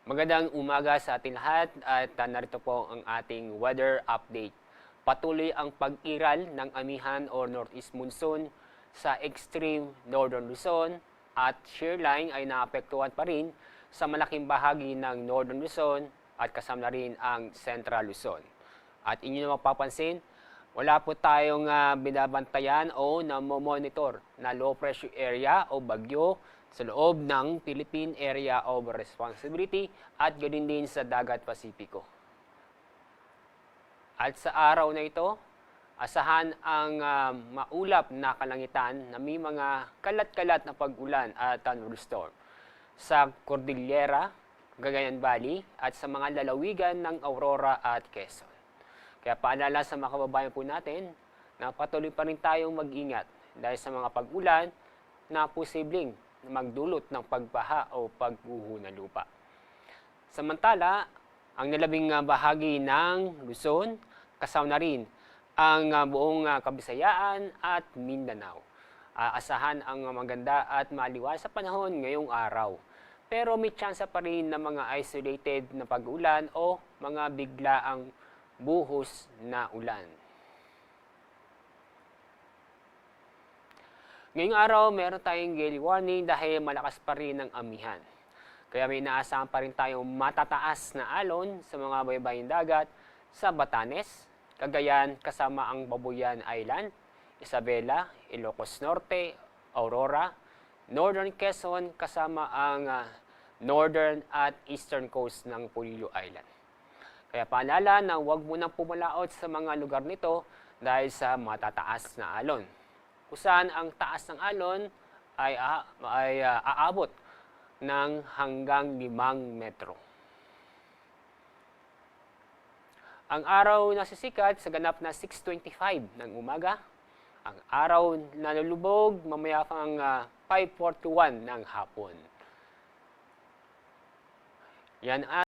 Magandang umaga sa ating lahat at narito po ang ating weather update. Patuloy ang pag-iral ng amihan o northeast monsoon sa extreme northern Luzon at shear line ay naapektuhan pa rin sa malaking bahagi ng northern Luzon at kasama na rin ang central Luzon. At inyo na mapapansin, wala po tayong binabantayan o namomonitor na low pressure area o bagyo sa loob ng Philippine Area of Responsibility at gayon din sa Dagat Pasipiko. At sa araw na ito, asahan ang maulap na kalangitan na may mga kalat-kalat na pag-ulan at thunderstorm sa Cordillera, Cagayan Valley at sa mga lalawigan ng Aurora at Quezon. Kaya paalala sa mga kababayan po natin na patuloy pa rin tayong mag-ingat dahil sa mga pag-ulan na posibleng magdulot ng pagbaha o pagguho ng lupa. Samantala, ang nalabing bahagi ng Luzon, kasama na rin ang buong Kabisayaan at Mindanao. Asahan ang maganda at maliwanag sa panahon ngayong araw. Pero may tsansa pa rin na mga isolated na pag-ulan o mga biglaang buhos na ulan. Ngayong araw, meron tayong gale warning dahil malakas pa rin ang amihan. Kaya may inaasahan pa rin tayong matataas na alon sa mga baybaying dagat sa Batanes, Cagayan kasama ang Babuyan Island, Isabela, Ilocos Norte, Aurora, Northern Quezon kasama ang northern at eastern coast ng Polillo Island. Kaya paalala na huwag munang pumalaot sa mga lugar nito dahil sa matataas na alon. Kung saan ang taas ng alon ay aabot ng hanggang 5 metro. Ang araw na sisikat sa ganap na 6:25 ng umaga. Ang araw na lulubog mamaya pang 5:41 ng hapon. Yan